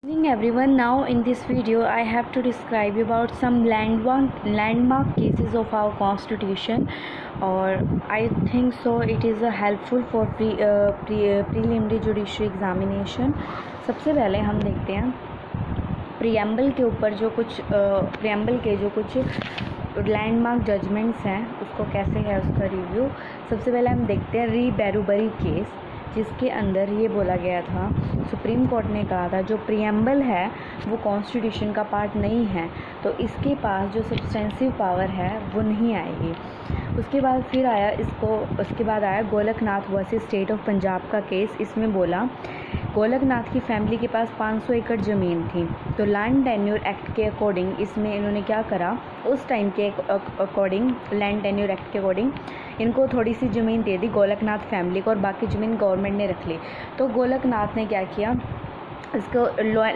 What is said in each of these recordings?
Evening everyone. Now in this video I have to describe about some landmark cases of our constitution, or I think so it is helpful for preliminary judiciary examination. सबसे पहले हम देखते हैं preamble के ऊपर जो कुछ preamble के जो कुछ लैंडमार्क जजमेंट्स हैं उसको कैसे है उसका रिव्यू। सबसे पहले हम देखते हैं री बैरूबरी केस, जिसके अंदर ये बोला गया था, सुप्रीम कोर्ट ने कहा था जो प्रियम्बल है वो कॉन्स्टिट्यूशन का पार्ट नहीं है, तो इसके पास जो सब्सटेंसिव पावर है वो नहीं आएगी। उसके बाद आया Golaknath versus state of Punjab का केस। इसमें बोला गोलकनाथ की फैमिली के पास 500 एकड़ ज़मीन थी, तो लैंड टेन्योर एक्ट के अकॉर्डिंग इसमें इन्होंने क्या करा, उस टाइम के अकॉर्डिंग लैंड टेन्योर एक्ट के अकॉर्डिंग इनको थोड़ी सी ज़मीन दे दी गोलकनाथ फैमिली को, और बाकी ज़मीन गवर्नमेंट ने रख ली। तो गोलकनाथ ने क्या किया, इसको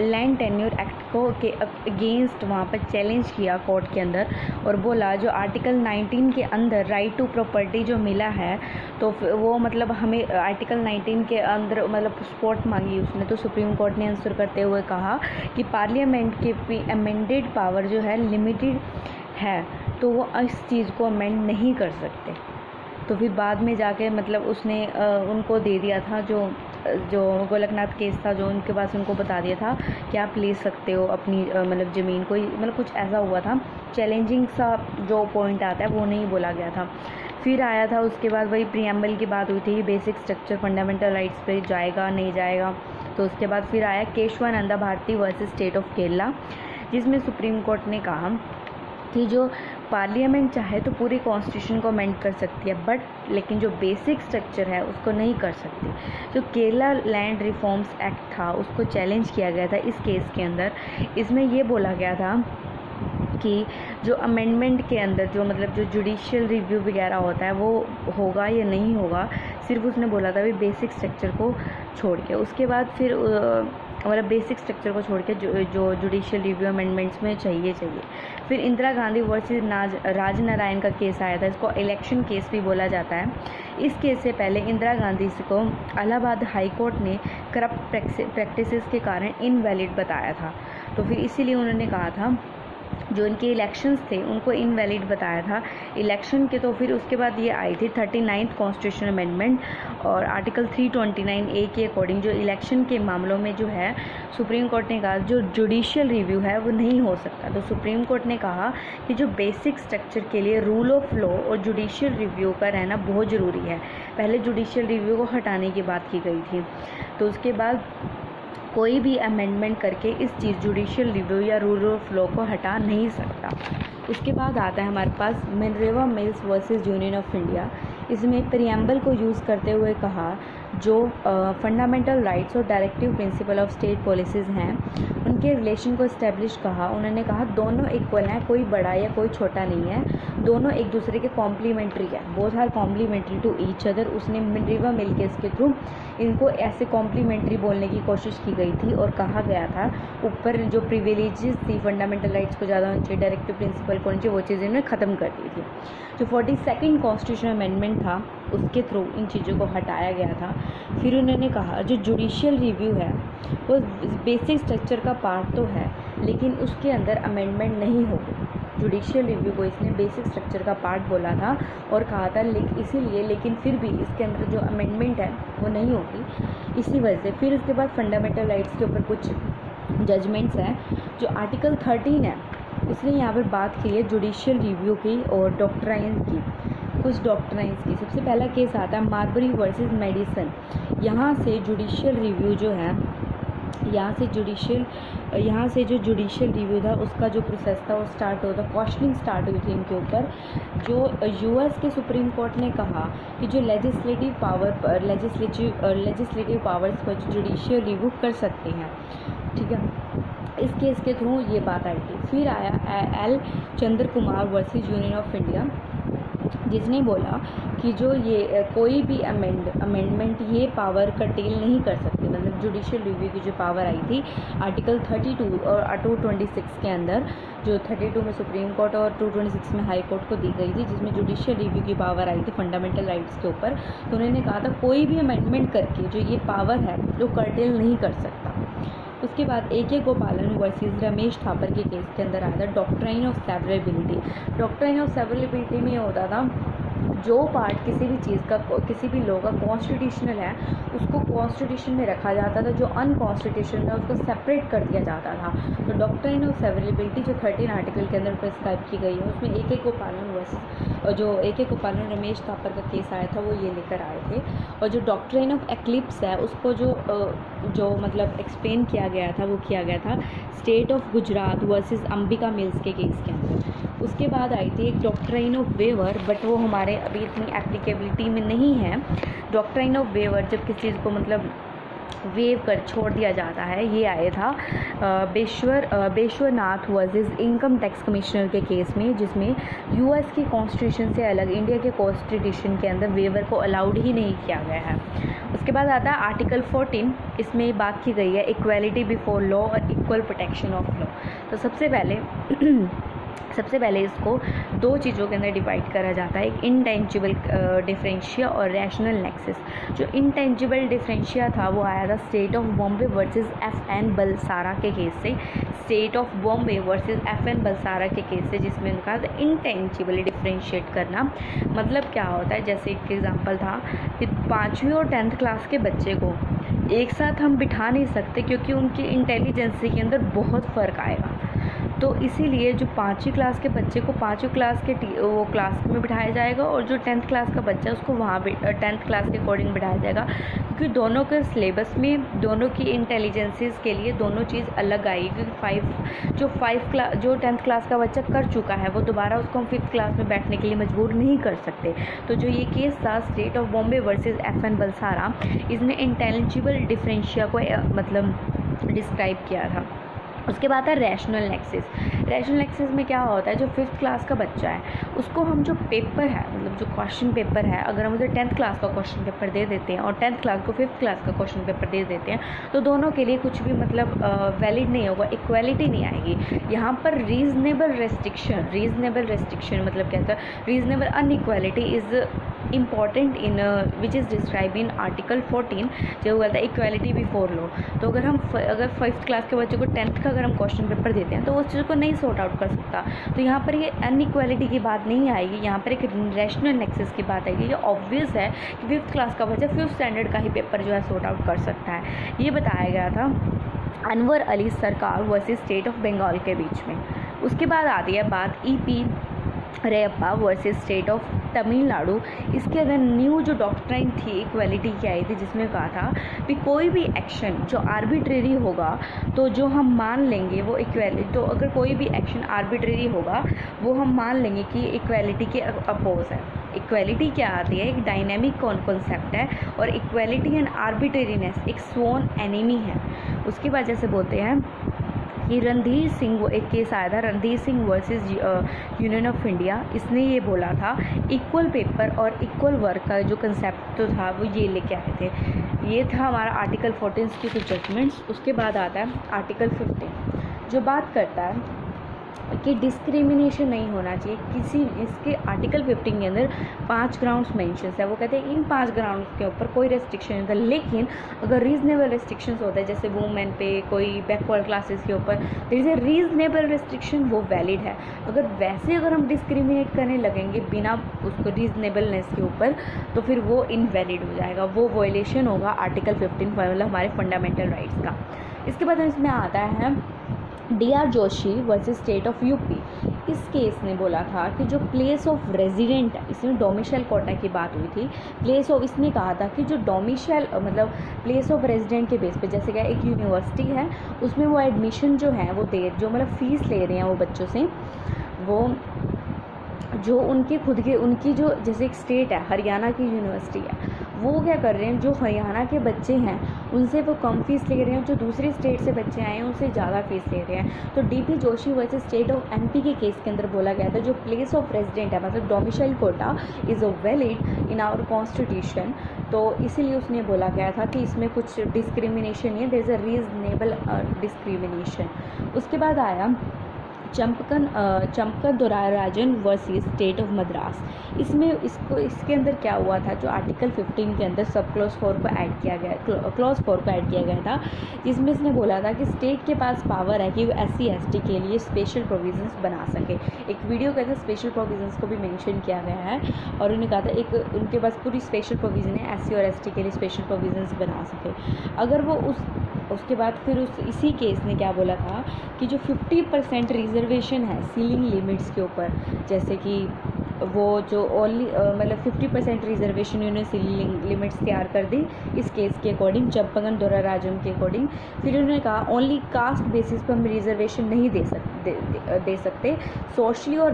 लैंड टेन्योर एक्ट को के अगेंस्ट वहाँ पर चैलेंज किया कोर्ट के अंदर, और बोला जो आर्टिकल 19 के अंदर राइट टू प्रॉपर्टी जो मिला है, तो वो मतलब हमें आर्टिकल 19 के अंदर मतलब सपोर्ट मांगी उसने। तो सुप्रीम कोर्ट ने आंसर करते हुए कहा कि पार्लियामेंट के अमेंडेड पावर जो है लिमिटेड है, तो वो इस चीज़ को अमेंड नहीं कर सकते। तो फिर बाद में जाके मतलब उसने उनको दे दिया था, जो गोलकनाथ केस था जो उनके पास, उनको बता दिया था कि आप ले सकते हो अपनी मतलब ज़मीन को, मतलब कुछ ऐसा हुआ था, चैलेंजिंग सा जो पॉइंट आता है वो नहीं बोला गया था। फिर आया था उसके बाद वही प्रियम्बल की बात हुई थी, बेसिक स्ट्रक्चर फंडामेंटल राइट्स पे जाएगा नहीं जाएगा। तो उसके बाद फिर आया Kesavananda Bharati versus state of Kerala, जिसमें सुप्रीम कोर्ट ने कहा कि जो पार्लियामेंट चाहे तो पूरी कॉन्स्टिट्यूशन को अमेंड कर सकती है, बट लेकिन जो बेसिक स्ट्रक्चर है उसको नहीं कर सकती। जो केरला लैंड रिफॉर्म्स एक्ट था उसको चैलेंज किया गया था इस केस के अंदर। इसमें ये बोला गया था कि जो अमेंडमेंट के अंदर जो मतलब जो जुडिशियल रिव्यू वगैरह होता है वो होगा या नहीं होगा, सिर्फ उसने बोला था भी बेसिक स्ट्रक्चर को छोड़ के। उसके बाद फिर मतलब बेसिक स्ट्रक्चर को छोड़ के जो जुडिशियल रिव्यू अमेंडमेंट्स में चाहिए। फिर इंदिरा गांधी वर्सेस राजनारायण का केस आया था, इसको इलेक्शन केस भी बोला जाता है। इस केस से पहले इंदिरा गांधी को इलाहाबाद हाई कोर्ट ने करप्ट प्रैक्टिसेस के कारण इनवैलिड बताया था, तो फिर इसीलिए उन्होंने कहा था जो इनके इलेक्शंस थे उनको इनवैलिड बताया था इलेक्शन के। तो फिर उसके बाद ये आई थी 39th कॉन्स्टिट्यूशन अमेंडमेंट, और आर्टिकल 329A के अकॉर्डिंग जो इलेक्शन के मामलों में जो है सुप्रीम कोर्ट ने कहा जो जुडिशियल रिव्यू है वो नहीं हो सकता। तो सुप्रीम कोर्ट ने कहा कि जो बेसिक स्ट्रक्चर के लिए रूल ऑफ लॉ और जुडिशियल रिव्यू का रहना बहुत ज़रूरी है। पहले जुडिशियल रिव्यू को हटाने की बात की गई थी, तो उसके बाद कोई भी अमेंडमेंट करके इस चीज़ जुडिशियल रिव्यू या रूल ऑफ लॉ को हटा नहीं सकता। उसके बाद आता है हमारे पास Minerva Mills versus Union of India. इसमें प्रियम्बल को यूज़ करते हुए कहा जो फंडामेंटल राइट्स और directive principle of state policies हैं उनके रिलेशन को इस्टेब्लिश कहा। उन्होंने कहा दोनों इक्वल हैं, कोई बड़ा या कोई छोटा नहीं है, दोनों एक दूसरे के कॉम्प्लीमेंट्री है, both are complementary to each other. उसने मिनरेगा मिल केस के थ्रू इनको ऐसे कॉम्प्लीमेंट्री बोलने की कोशिश की गई थी, और कहा गया था ऊपर जो प्रिविलेजेस थी फंडामेंटल राइट्स को ज़्यादा होनी चाहिए, डायरेक्टिव प्रिंसिपल को होनी चाहिए, वो चीज़ इन्होंने ख़त्म कर दी थी। जो 42nd कॉन्स्टिट्यूशन अमेंडमेंट था उसके थ्रू इन चीज़ों को हटाया गया था। फिर उन्होंने कहा जो जुडिशियल रिव्यू है वो बेसिक स्ट्रक्चर का पार्ट तो है, लेकिन उसके अंदर अमेंडमेंट नहीं होगी। जुडिशियल रिव्यू को इसने बेसिक स्ट्रक्चर का पार्ट बोला था और कहा था इसीलिए, लेकिन फिर भी इसके अंदर जो अमेंडमेंट है वो नहीं होगी, इसी वजह से। फिर उसके बाद फंडामेंटल राइट्स के ऊपर कुछ जजमेंट्स हैं। जो आर्टिकल 13 है उसने यहाँ पर बात की है जुडिशियल रिव्यू की और डॉक्ट्राइन्स की, कुछ डॉक्ट्राइन्स की। सबसे पहला केस आता है मार्बरी वर्सेस मेडिसन। यहाँ से जुडिशियल रिव्यू जो है, यहाँ से जो जुडिशियल रिव्यू था उसका जो प्रोसेस था वो स्टार्ट होता, क्वेश्चनिंग स्टार्ट हुई थी इनके ऊपर। जो यूएस के सुप्रीम कोर्ट ने कहा कि जो लेजिस्लेटिव पावर्स पर जुडिशियल रिव्यू कर सकते हैं, ठीक है। इस केस के थ्रू ये बात आई थी। फिर आया L Chandra Kumar versus Union of India, जिसने बोला कि जो ये कोई भी अमेंडमेंट ये पावर कर्टेल नहीं कर सकती, मतलब जुडिशियल रिव्यू की जो पावर आई थी आर्टिकल 32 और 226 के अंदर, जो 32 में सुप्रीम कोर्ट और 226 में हाई कोर्ट को दी गई थी, जिसमें जुडिशियल रिव्यू की पावर आई थी फंडामेंटल राइट्स के ऊपर। तो उन्होंने कहा था कोई भी अमेंडमेंट करके जो ये पावर है जो कर्टेल नहीं कर सकता। उसके बाद AK गोपालन वर्सेस रमेश थापर के केस के अंदर आया था doctrine of severability. Doctrine of severability में ये होता था जो पार्ट किसी भी चीज़ का, किसी भी लॉ का कॉन्स्टिट्यूशनल है उसको कॉन्स्टिट्यूशन में रखा जाता था, जो अनकॉन्स्टिट्यूशनल है उसको सेपरेट कर दिया जाता था। तो डॉक्ट्राइन ऑफ सेवरेबिलिटी जो 13 आर्टिकल के अंदर प्रिस्क्राइब की गई है उसमें AK गोपालन वर्सेस जो AK गोपालन रमेश थापर का केस आया था वो ये लेकर आए थे। और जो डॉक्ट्राइन ऑफ एक्लिप्स है उसको जो मतलब एक्सप्लेन किया गया था वो किया गया था state of Gujarat versus Ambika mills के केस के अंदर। उसके बाद आई थी एक डॉक्ट्राइन ऑफ वेवर, बट वो हमारे अभी इतनी एप्लीकेबिलिटी में नहीं है। डॉक्ट्राइन ऑफ वेवर जब किसी चीज़ को मतलब वेव कर छोड़ दिया जाता है, ये आया था बेश्वरनाथ वर्सेस इनकम टैक्स कमिश्नर के केस में, जिसमें US के कॉन्स्टिट्यूशन से अलग इंडिया के कॉन्स्टिट्यूशन के अंदर वेवर को अलाउड ही नहीं किया गया है। उसके बाद आता है आर्टिकल 14, इसमें बात की गई है इक्वालिटी बिफोर लॉ और इक्वल प्रोटेक्शन ऑफ लॉ। तो सबसे पहले इसको दो चीज़ों के अंदर डिवाइड करा जाता है, एक इंटेंजिबल डिफरेंशिया और रैशनल नेक्सस। जो इंटेंजिबल डिफरेंशिया था वो आया था state of Bombay versus FN Balsara के केस से, state of Bombay versus FN Balsara के केस से, जिसमें उनका इंटेंजिबल डिफरेंशिएट करना मतलब क्या होता है। जैसे एक एग्जांपल था कि 5वीं और 10th क्लास के बच्चे को एक साथ हम बिठा नहीं सकते क्योंकि उनकी इंटेलिजेंसी के अंदर बहुत फ़र्क आएगा। तो इसीलिए जो 5वीं क्लास के बच्चे को 5वीं क्लास के वो क्लास में बिठाया जाएगा और जो 10th क्लास का बच्चा है उसको वहाँ 10th क्लास के अकॉर्डिंग बिठाया जाएगा, क्योंकि दोनों के सिलेबस में दोनों की इंटेलिजेंसीज के लिए दोनों चीज़ अलग आएगी। क्योंकि जो 10th क्लास का बच्चा कर चुका है वो दोबारा उसको हम 5th क्लास में बैठने के लिए मजबूर नहीं कर सकते। तो जो ये केस था state of Bombay versus FN Balsara, इसमें इंटेलिजिबल डिफरेंशिया को मतलब डिस्क्राइब किया था। उसके बाद है रैशनल नेक्सस। रैशनल नेक्सस में क्या होता है, जो 5th क्लास का बच्चा है उसको हम जो पेपर है मतलब जो क्वेश्चन पेपर है, अगर हम उसे 10th क्लास का क्वेश्चन पेपर दे देते हैं और 10th क्लास को 5th क्लास का क्वेश्चन पेपर दे देते हैं तो दोनों के लिए कुछ भी मतलब वैलिड नहीं होगा, इक्वालिटी नहीं आएगी। यहाँ पर रीजनेबल रेस्ट्रिक्शन मतलब क्या था, reasonable inequality is important in which is describe in article 14 जो हुआ था इक्वालिटी बिफोर लॉ। तो अगर 5th क्लास के बच्चे को 10th का अगर हम क्वेश्चन पेपर देते हैं तो उस चीज़ को नहीं सॉर्ट आउट कर सकता। तो यहाँ पर ये अनइक्वालिटी की बात नहीं आएगी, यहाँ पर एक रैशनल नेक्सस की बात आएगी। ये ऑब्वियस है कि 5th क्लास का बच्चा 5th स्टैंडर्ड का ही पेपर जो है सॉर्ट आउट कर सकता है। ये बताया गया था अनवर अली सरकार वर्सेस स्टेट ऑफ बंगाल के बीच में। उसके बाद आती है बात EP Royappa versus state of Tamil Nadu. इसके अंदर न्यू जो डॉक्ट्राइन थी इक्वालिटी की आई थी, जिसमें कहा था कि कोई भी एक्शन जो आर्बिट्रेरी होगा तो जो हम मान लेंगे वो इक्वालिटी, तो अगर कोई भी एक्शन आर्बिट्रेरी होगा वो हम मान लेंगे कि इक्वालिटी के अपोज है। इक्वालिटी क्या आती है, एक डायनेमिक कॉन्सेप्ट है और इक्वालिटी एंड आर्बिट्रेरीनेस एक स्वॉन एनिमी है। उसकी वजह से बोलते हैं कि रणधीर सिंह, वो एक केस आया था Randhir Singh versus Union of India, इसने ये बोला था इक्वल पेपर और इक्वल वर्क का जो कंसेप्ट तो था वो ये लेके आए थे। ये था हमारा आर्टिकल 14 की कुछ जजमेंट्स। उसके बाद आता है आर्टिकल 15 जो बात करता है कि डिस्क्रिमिनेशन नहीं होना चाहिए किसी, इसके आर्टिकल 15 के अंदर 5 ग्राउंड्स मेंशंस है। वो कहते हैं इन 5 ग्राउंड्स के ऊपर कोई रेस्ट्रिक्शन नहीं होता, लेकिन अगर रीजनेबल रेस्ट्रिक्शंस होता है जैसे वुमेन पे, कोई बैकवर्ड क्लासेस के ऊपर, there is a reasonable restriction, वो वैलिड है। अगर हम डिस्क्रिमिनेट करने लगेंगे बिना उसको रीजनेबलनेस के ऊपर तो फिर वो इनवैलिड हो जाएगा, वो वायलेशन होगा आर्टिकल 15 मतलब हमारे फंडामेंटल राइट्स का। इसके बाद इसमें आता है DR Joshi versus state of UP। इस केस ने बोला था कि जो प्लेस ऑफ रेजिडेंट है, इसमें डोमिसाइल कोटा की बात हुई थी, प्लेस ऑफ, इसने कहा था कि जो डोमिसाइल मतलब प्लेस ऑफ रेजिडेंट के बेस पे, जैसे क्या एक यूनिवर्सिटी है उसमें वो एडमिशन जो है वो जो मतलब फ़ीस ले रहे हैं वो बच्चों से, वो जो उनकी जो जैसे एक स्टेट है हरियाणा की यूनिवर्सिटी है, वो क्या कर रहे हैं, जो हरियाणा के बच्चे हैं उनसे वो कम फीस ले रहे हैं, जो दूसरी स्टेट से बच्चे आए हैं उनसे ज़्यादा फीस ले रहे हैं। तो DP Joshi versus state of MP के केस के अंदर बोला गया था जो प्लेस ऑफ रेजिडेंट है मतलब domicile quota is valid in our constitution, तो इसीलिए उसने बोला गया था कि इसमें कुछ डिस्क्रिमिनेशन नहीं है, there is a reasonable discrimination. उसके बाद आया Champakam Dorairajan versus state of Madras. इसके अंदर क्या हुआ था, जो आर्टिकल 15 के अंदर सब क्लॉज 4 को ऐड किया गया, क्लॉज 4 को ऐड किया गया था, जिसमें इसने बोला था कि स्टेट के पास पावर है कि वो SC/ST के लिए स्पेशल प्रोविजंस बना सके। एक वीडियो के अंदर स्पेशल प्रोविजंस को भी मेंशन किया गया है और उन्होंने कहा था एक उनके पास पूरी स्पेशल प्रोविज़न है SC और ST के लिए स्पेशल प्रोविजंस बना सके। अगर वो उसके बाद फिर इसी केस ने क्या बोला था कि जो 50% रिजर्वेशन है सीलिंग लिमिट्स के ऊपर, जैसे कि वो जो ओनली मतलब 50% रिजर्वेशन उन्होंने सीलिंग लिमिट्स तैयार कर दी इस केस के अकॉर्डिंग, चंपकन दोराराजन के अकॉर्डिंग। फिर उन्होंने कहा ओनली कास्ट बेसिस पर हम रिजर्वेशन नहीं दे सकते, सोशली और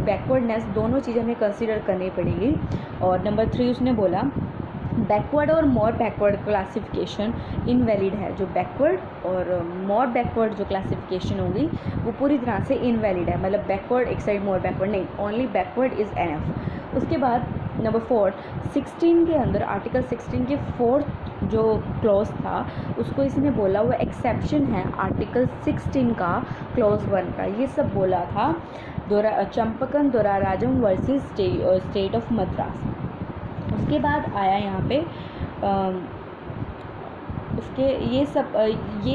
बैकवर्डनेस दोनों चीज़ें हमें कंसिडर करनी पड़ेगी। और नंबर 3 उसने बोला बैकवर्ड और मोर बैकवर्ड क्लासिफिकेशन इनवैलिड है। जो बैकवर्ड और मोर बैकवर्ड जो क्लासिफिकेशन होगी वो पूरी तरह से इनवैलिड है, मतलब बैकवर्ड एक साइड मोर बैकवर्ड नहीं, ओनली बैकवर्ड इज़ एनफ। उसके बाद नंबर 4 16 के अंदर आर्टिकल 16 के 4th जो क्लॉज था उसको इसने बोला वो एक्सेप्शन है आर्टिकल 16 का क्लॉज 1 का। ये सब बोला था चंपकन Dorairajan versus state of Madras. उसके बाद आया यहाँ पे उसके ये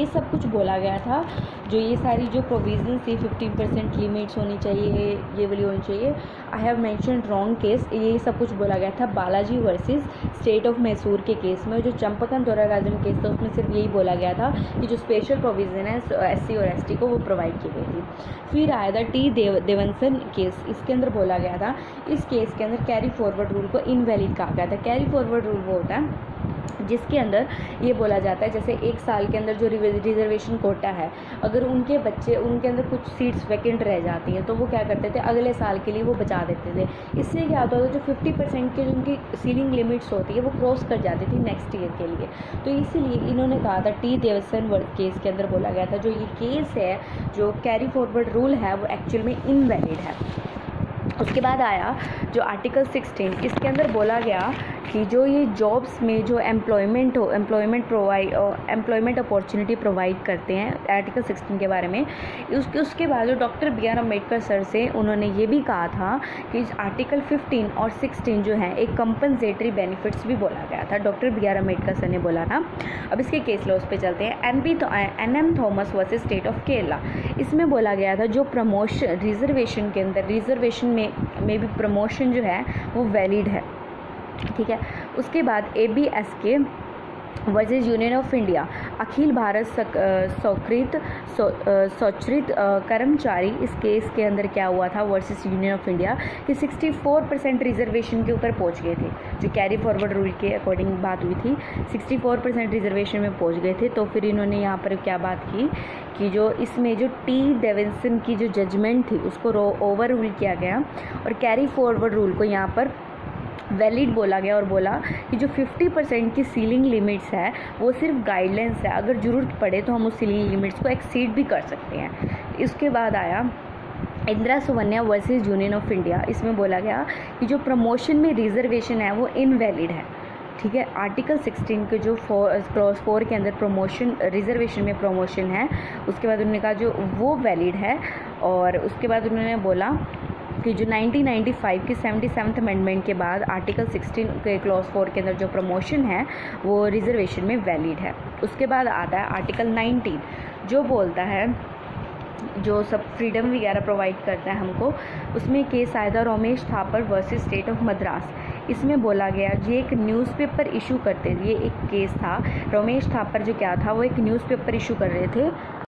सब कुछ बोला गया था, जो ये सारी जो प्रोविजन थी 15% लिमिट्स होनी चाहिए, ये वाली होनी चाहिए। I have mention wrong case, ये सब कुछ बोला गया था Balaji versus state of Mysore के केस में। जो चंपकन दोराराजन केस था उसमें सिर्फ यही बोला गया था कि जो स्पेशल प्रोविज़न है SC और ST को वो प्रोवाइड की गई थी। फिर आया था T देवंसन केस, इसके अंदर बोला गया था, इस केस के अंदर कैरी फॉरवर्ड रूल को इनवैलिड कहा गया था। कैरी फॉरवर्ड रूल वो होता है जिसके अंदर ये बोला जाता है जैसे एक साल के अंदर जो रिजर्वेशन कोटा है, अगर उनके अंदर कुछ सीट्स वैकेंट रह जाती हैं तो वो क्या करते थे अगले साल के लिए वो बचा देते थे। इससे क्या होता था जो 50% की जो उनकी सीलिंग लिमिट्स होती है वो क्रॉस कर जाती थी नेक्स्ट ईयर के लिए। तो इसीलिए इन्होंने कहा था T देवसन केस के अंदर बोला गया था जो ये केस है जो कैरी फॉरवर्ड रूल है वो एक्चुअल में इनवैलिड है। उसके बाद आया जो आर्टिकल 16, इसके अंदर बोला गया कि जो ये जॉब्स में जो एम्प्लॉयमेंट अपॉर्चुनिटी प्रोवाइड करते हैं आर्टिकल 16 के बारे में। उसके बाद जो डॉक्टर BR अम्बेडकर सर से उन्होंने ये भी कहा था कि आर्टिकल 15 और 16 जो है एक कंपनसेटरी बेनिफिट्स भी बोला गया था, डॉक्टर BR अम्बेडकर सर ने बोला था। अब इसके केस लॉज पे चलते हैं। NM Thomas versus state of Kerala, इसमें बोला गया था जो प्रमोशन रिजर्वेशन के अंदर रिजर्वेशन में भी प्रमोशन जो है वो वैलिड है, ठीक है। उसके बाद ABSK versus Union of India, Akhil Bharat Swachalit Karmachari, इस केस के अंदर क्या हुआ था वर्सेस यूनियन ऑफ इंडिया कि 64% रिजर्वेशन के ऊपर पहुंच गए थे। जो कैरी फॉरवर्ड रूल के अकॉर्डिंग बात हुई थी 64% रिजर्वेशन में पहुंच गए थे। तो फिर इन्होंने यहाँ पर क्या बात की कि जो इसमें जो T देवेंसन की जो जजमेंट थी उसको ओवर रूल किया गया और कैरी फॉरवर्ड रूल को यहाँ पर वैलिड बोला गया और बोला कि जो 50% की सीलिंग लिमिट्स है वो सिर्फ गाइडलाइंस है, अगर ज़रूरत पड़े तो हम उस सीलिंग लिमिट्स को एक्सीड भी कर सकते हैं। इसके बाद आया Indira Sawhney versus Union of India, इसमें बोला गया कि जो प्रमोशन में रिजर्वेशन है वो इनवैलिड है, ठीक है। आर्टिकल 16 के जो क्लॉज 4 के अंदर प्रमोशन रिजर्वेशन में प्रमोशन है उसके बाद उन्होंने कहा जो वो वैलिड है। और उसके बाद उन्होंने बोला कि जो 1995 के 77th अमेंडमेंट के बाद आर्टिकल 16 के क्लॉज 4 के अंदर जो प्रमोशन है वो रिजर्वेशन में वैलिड है। उसके बाद आता है आर्टिकल 19 जो बोलता है जो सब फ्रीडम वगैरह प्रोवाइड करता है हमको। उसमें केस आया था Ramesh Thapar versus state of Madras, इसमें बोला गया ये एक न्यूज़पेपर इशू करते थे, ये एक केस था। रमेश थापर जो क्या था वो एक न्यूज़पेपर इशू कर रहे थे